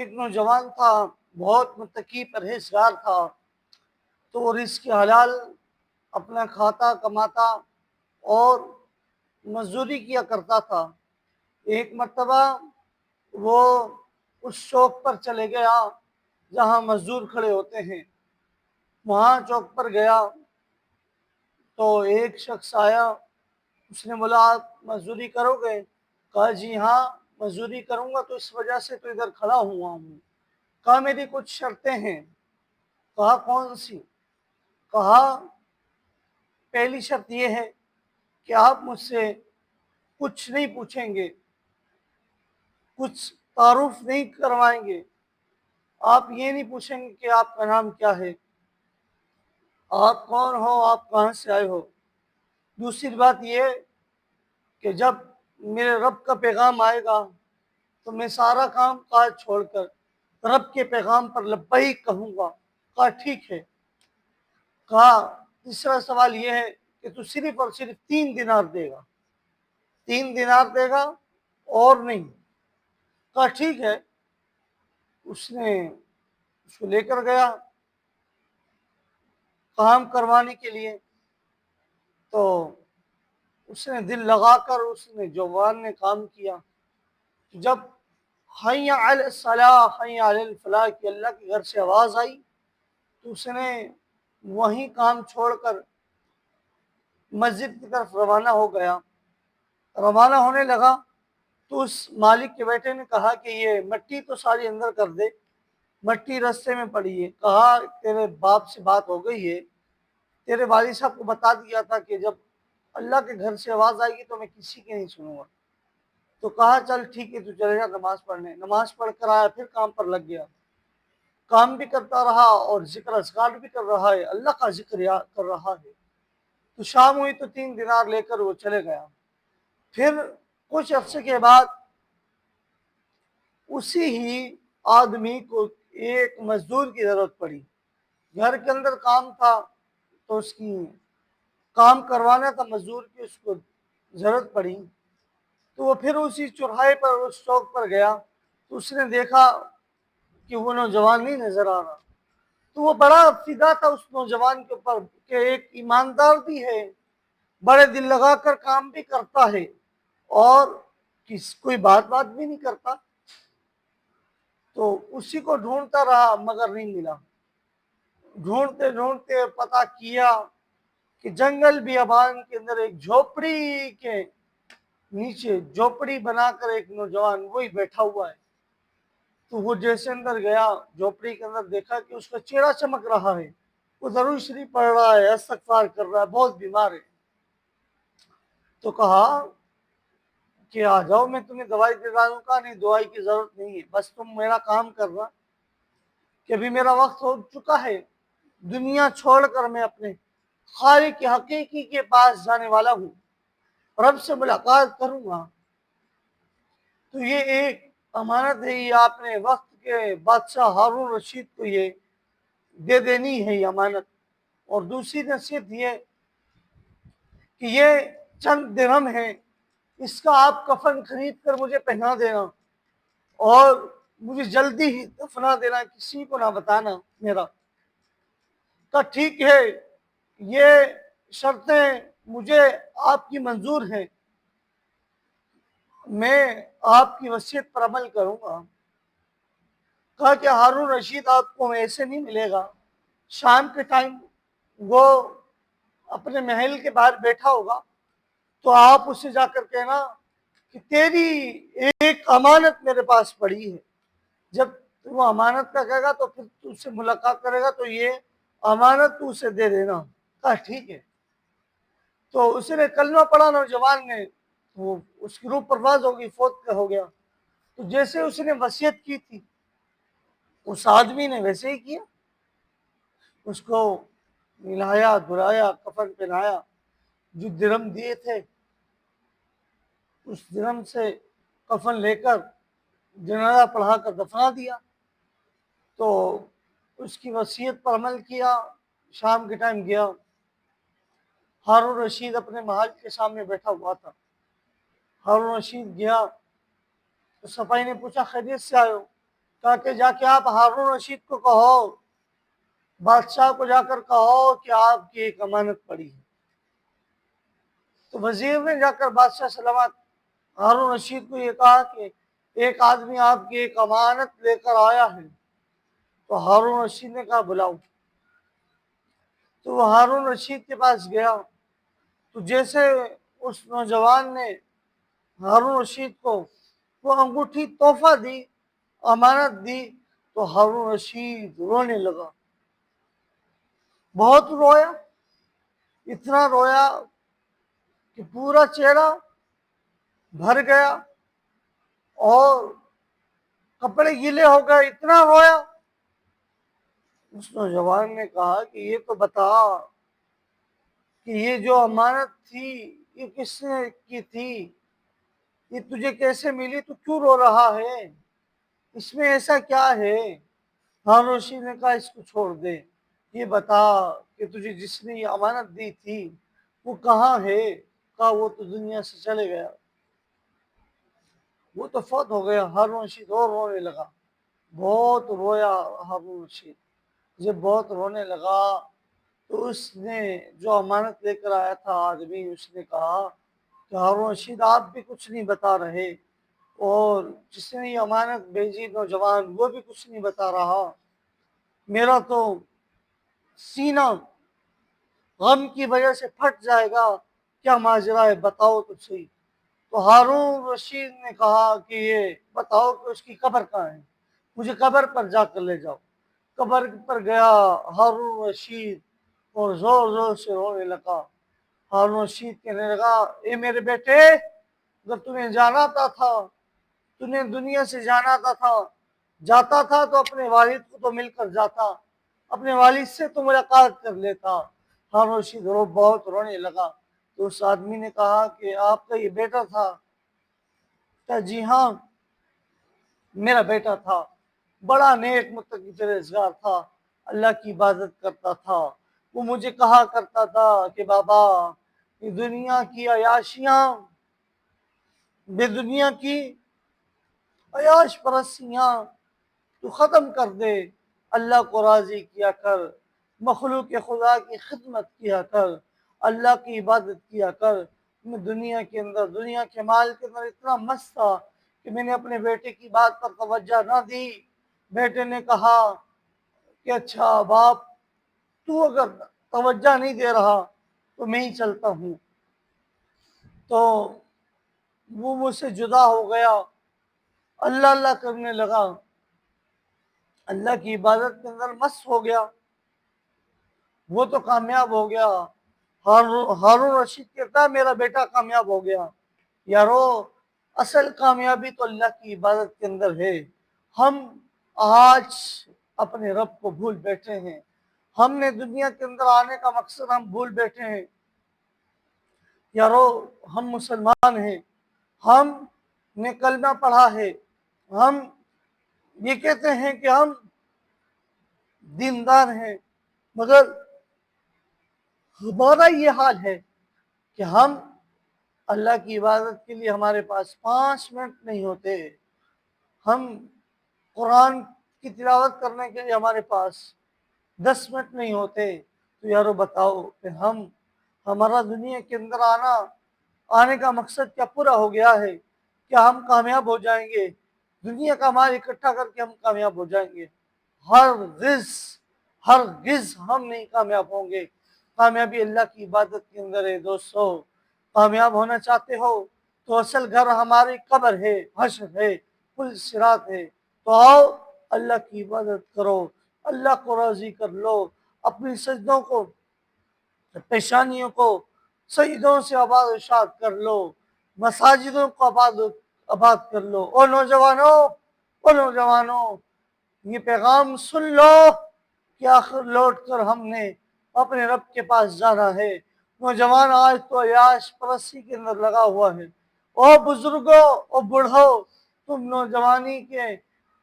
ایک نوجوان تھا، بہت متقی پرہیزگار تھا، تو وہ رزق حلال اپنا کھاتا کماتا اور مزدوری کیا کرتا تھا۔ ایک مرتبہ وہ اس چوک پر چلے گیا جہاں مزدور کھڑے ہوتے ہیں۔ وہاں چوک پر گیا تو ایک شخص آیا، اس نے بولا آپ مزدوری کرو گے؟ کہا جی ہاں مزدوری کروں گا، تو اس وجہ سے تو ادھر کھڑا ہوا ہوں۔ کہا میری کچھ شرطیں ہیں۔ کہا کون سی؟ کہا پہلی شرط یہ ہے کہ آپ مجھ سے کچھ نہیں پوچھیں گے، کچھ تعارف نہیں کروائیں گے، آپ یہ نہیں پوچھیں گے کہ آپ کا نام کیا ہے، آپ کون ہو، آپ کہاں سے آئے ہو۔ دوسری بات یہ کہ جب میرے رب کا پیغام آئے گا تو میں سارا کام کاج چھوڑ کر رب کے پیغام پر لبیک کہوں گا۔ کہا ٹھیک ہے۔ کہا تیسرا سوال یہ ہے کہ تو صرف اور صرف 3 دینار دے گا، 3 دینار دے گا اور نہیں۔ کہا ٹھیک ہے۔ اس نے اس کو لے کر گیا کام کروانے کے لیے، تو اس نے دل لگا کر اس نے جوان نے کام کیا۔ جب حی علی الصلاح حی علی الفلاح کی اللہ کے گھر سے آواز آئی تو اس نے وہیں کام چھوڑ کر مسجد کی طرف روانہ ہو گیا۔ روانہ ہونے لگا تو اس مالک کے بیٹے نے کہا کہ یہ مٹی تو ساری اندر کر دے، مٹی رستے میں پڑی ہے۔ کہا تیرے باپ سے بات ہو گئی ہے، تیرے والد صاحب کو بتا دیا تھا کہ جب اللہ کے گھر سے آواز آئے گی تو میں کسی کی نہیں سنوں گا۔ تو کہا چل ٹھیک ہے تو چلے جا نماز پڑھنے۔ نماز پڑھ کر آیا، پھر کام پر لگ گیا، کام بھی کرتا رہا اور ذکر اذکار بھی کر رہا ہے، اللہ کا ذکر یاد کر رہا ہے۔ تو شام ہوئی تو 3 دینار لے کر وہ چلے گیا۔ پھر کچھ عرصے کے بعد اسی ہی آدمی کو ایک مزدور کی ضرورت پڑی۔ گھر کے اندر کام تھا تو اس کی کام کروانا تھا مزدور کی، اس کو ضرورت پڑی تو وہ پھر اسی چوراہے پر اس چوک پر گیا تو اس نے دیکھا کہ وہ نوجوان نہیں نظر آ رہا، تو وہ بڑا فدا تھا اس نوجوان کے اوپر کہ ایک ایماندار بھی ہے، بڑے دل لگا کر کام بھی کرتا ہے اور کوئی بات بھی نہیں کرتا۔ تو اسی کو ڈھونڈتا رہا مگر نہیں ملا۔ ڈھونڈتے ڈھونڈتے پتہ کیا کہ جنگل بیابان کے اندر ایک جھوپڑی کے نیچے جھوپڑی بنا کر ایک نوجوان وہی بیٹھا ہوا ہے۔ تو وہ جیسے اندر گیا جھوپڑی کے اندر دیکھا کہ اس کا چہرہ چمک رہا ہے، وہ درود شریف پڑھ رہا ہے، استغفار کر رہا ہے، بہت بیمار ہے۔ تو کہا کہ آ جاؤ میں تمہیں دوائی دے رہا ہوں۔ کہا نہیں دوائی کی ضرورت نہیں ہے، بس تم میرا کام کرنا کہ ابھی میرا وقت ہو چکا ہے، دنیا چھوڑ کر میں اپنے خالق حقیقی کے پاس جانے والا ہوں، رب سے ملاقات کروں گا۔ تو یہ ایک امانت ہے، یہ آپ نے وقت کے بادشاہ ہارون رشید کو یہ دے دینی ہے یہ امانت۔ اور دوسری نصیحت یہ کہ یہ چند درہم ہے، اس کا آپ کفن خرید کر مجھے پہنا دینا اور مجھے جلدی ہی دفنا دینا، کسی کو نہ بتانا میرا۔ کہا ٹھیک ہے، یہ شرطیں مجھے آپ کی منظور ہیں، میں آپ کی وصیت پر عمل کروں گا۔ کہا کہ ہارون رشید آپ کو ایسے نہیں ملے گا، شام کے ٹائم وہ اپنے محل کے باہر بیٹھا ہوگا تو آپ اسے جا کر کہنا کہ تیری ایک امانت میرے پاس پڑی ہے۔ جب وہ امانت کا کہے گا تو پھر تو اس سے ملاقات کرے گا تو یہ امانت تو اسے دے دینا۔ کہا ٹھیک ہے۔ تو اس نے کلمہ پڑھا نوجوان نے، وہ اس کی روح پرواز ہو گئی، فوت ہو گیا۔ تو جیسے اس نے وصیت کی تھی اس آدمی نے ویسے ہی کیا، اس کو نہلایا دھلایا کفن پہنایا، جو درہم دیے تھے اس درہم سے کفن لے کر جنازہ پڑھا کر دفنا دیا۔ تو اس کی وصیت پر عمل کیا۔ شام کے ٹائم گیا، ہارون رشید اپنے محل کے سامنے بیٹھا ہوا تھا۔ ہارون رشید گیا تو صفائی نے پوچھا خیریت سے آئے ہو؟ کہا کہ جا کے آپ ہارون رشید کو کہو، بادشاہ کو جا کر کہو کہ آپ کی ایک امانت پڑی ہے۔ تو وزیر نے جا کر بادشاہ سلامت ہارون رشید کو یہ کہا کہ ایک آدمی آپ کی ایک امانت لے کر آیا ہے۔ تو ہارون رشید نے کہا بلاؤ۔ تو وہ ہارون رشید کے پاس گیا، تو جیسے اس نوجوان نے ہارون رشید کو وہ انگوٹھی تحفہ دی، امانت دی، تو ہارون رشید رونے لگا، بہت رویا، اتنا رویا کہ پورا چہرہ بھر گیا اور کپڑے گیلے ہو گئے، اتنا رویا۔ اس نوجوان نے کہا کہ یہ تو بتا کہ یہ جو امانت تھی یہ کس نے کی تھی، یہ تجھے کیسے ملی، تو کیوں رو رہا ہے، اس میں ایسا کیا ہے؟ ہارون رشید نے کہا اس کو چھوڑ دے، یہ بتا کہ تجھے جس نے یہ امانت دی تھی وہ کہاں ہے؟ کہا وہ تو دنیا سے چلے گیا، وہ تو فوت ہو گیا۔ ہارون رشید اور رونے لگا، بہت رویا ہارون رشید۔ جب بہت رونے لگا تو اس نے جو امانت لے کر آیا تھا آدمی، اس نے کہا کہ ہارون رشید آپ بھی کچھ نہیں بتا رہے، اور جس نے یہ امانت بھیجی نوجوان وہ بھی کچھ نہیں بتا رہا، میرا تو سینہ غم کی وجہ سے پھٹ جائے گا، کیا ماجرا ہے بتاؤ تو صحیح۔ تو ہارون رشید نے کہا کہ یہ بتاؤ کہ اس کی قبر کہاں ہے، مجھے قبر پر جا کر لے جاؤ۔ قبر پر گیا ہارون رشید اور زور زور سے رونے لگا۔ ہارون رشید کہنے لگا اے میرے بیٹے، اگر تمہیں جانا تھا، تمہیں دنیا سے جانا تھا، جاتا تھا تو اپنے والد کو تو مل کر جاتا، اپنے والد سے تو ملاقات کر لیتا۔ ہارون رشید بہت رونے لگا۔ تو اس آدمی نے کہا کہ آپ کا یہ بیٹا تھا؟ کہا جی ہاں میرا بیٹا تھا، بڑا نیک متقی پرہیزگار تھا، اللہ کی عبادت کرتا تھا۔ وہ مجھے کہا کرتا تھا کہ بابا یہ دنیا کی عیاشیاں، بے دنیا کی عیاش پرستیاں تو ختم کر دے، اللہ کو راضی کیا کر، مخلوق خدا کی خدمت کیا کر، اللہ کی عبادت کیا کر۔ میں دنیا کے اندر، دنیا کے مال کے اندر اتنا مست تھا کہ میں نے اپنے بیٹے کی بات پر توجہ نہ دی۔ بیٹے نے کہا کہ اچھا باپ، تو اگر توجہ نہیں دے رہا تو میں ہی چلتا ہوں۔ تو وہ مجھ سے جدا ہو گیا، اللہ اللہ کرنے لگا، اللہ کی عبادت کے اندر مست ہو گیا، وہ تو کامیاب ہو گیا۔ ہارون رشید کہتا ہے میرا بیٹا کامیاب ہو گیا۔ یارو اصل کامیابی تو اللہ کی عبادت کے اندر ہے۔ ہم آج اپنے رب کو بھول بیٹھے ہیں، ہم نے دنیا کے اندر آنے کا مقصد ہم بھول بیٹھے ہیں۔ یارو ہم مسلمان ہیں، ہم نے کلمہ پڑھا ہے، ہم یہ کہتے ہیں کہ ہم دیندار ہیں، مگر ہمارا یہ حال ہے کہ ہم اللہ کی عبادت کے لیے ہمارے پاس 5 منٹ نہیں ہوتے، ہم قرآن کی تلاوت کرنے کے لیے ہمارے پاس 10 منٹ نہیں ہوتے۔ تو یارو بتاؤ کہ ہمارا دنیا کے اندر آنے کا مقصد کیا پورا ہو گیا ہے؟ کیا ہم کامیاب ہو جائیں گے؟ دنیا کا مال اکٹھا کر کے ہم کامیاب ہو جائیں گے؟ ہرگز ہم نہیں کامیاب ہوں گے۔ کامیابی اللہ کی عبادت کے اندر ہے۔ دوستو کامیاب ہونا چاہتے ہو تو اصل گھر ہماری قبر ہے، حشر ہے، پل صراط ہے۔ تو آؤ اللہ کی عبادت کرو، اللہ کو راضی کر لو، اپنی سجدوں کو، پیشانیوں کو سجدوں سے آباد و شاد کر لو، مساجدوں کو آباد کر لو۔ او نوجوانوں یہ پیغام سن لو کہ آخر لوٹ کر ہم نے اپنے رب کے پاس جانا ہے۔ نوجوان آج تو عیاش پرستی کے اندر لگا ہوا ہے۔ او بزرگوں، او بڑھو، تم نوجوانی کے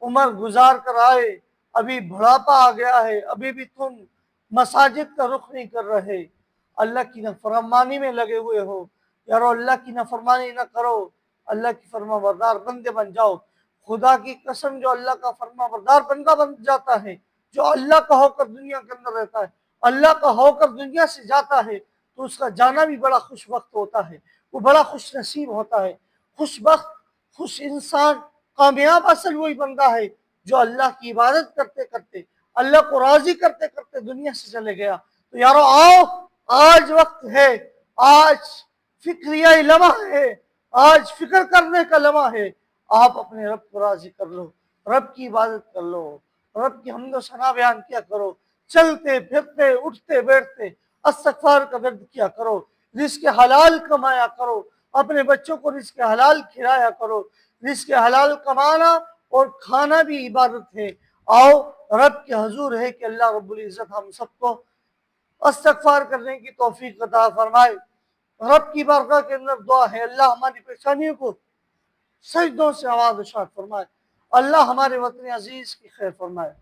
عمر گزار کر آئے، ابھی بڑھاپا آ گیا ہے، ابھی بھی تم مساجد کا رخ نہیں کر رہے، اللہ کی نافرمانی میں لگے ہوئے ہو۔ یارو اللہ کی نافرمانی نہ کرو، اللہ کی فرما بردار بندے بن جاؤ۔ خدا کی قسم جو اللہ کا فرما بردار بندہ بن جاتا ہے، جو اللہ کا ہو کر دنیا کے اندر رہتا ہے، اللہ کا ہو کر دنیا سے جاتا ہے، تو اس کا جانا بھی بڑا خوش وقت ہوتا ہے، وہ بڑا خوش نصیب ہوتا ہے، خوش بخت، خوش انسان، کامیاب اصل وہی بندہ ہے جو اللہ کی عبادت کرتے کرتے، اللہ کو راضی کرتے کرتے دنیا سے چلے گیا۔ تو یارو آؤ، آج وقت ہے، آج فکریہ لمحہ ہے، آج فکر کرنے کا لمحہ ہے، آپ اپنے رب کو راضی کر لو، رب کی عبادت کر لو، رب کی حمد و ثنا بیان کیا کرو، چلتے پھرتے اٹھتے بیٹھتے استغفار کا ورد کیا کرو، رزق حلال کمایا کرو، اپنے بچوں کو رزق حلال کھلایا کرو۔ رزق حلال کمانا اور کھانا بھی عبادت ہے۔ آؤ رب کے حضور ہے کہ اللہ رب العزت ہم سب کو استغفار کرنے کی توفیق عطا فرمائے۔ رب کی بارگاہ کے اندر دعا ہے، اللہ ہماری پریشانیوں کو سجدوں سے آواز ارشاد فرمائے، اللہ ہمارے وطن عزیز کی خیر فرمائے۔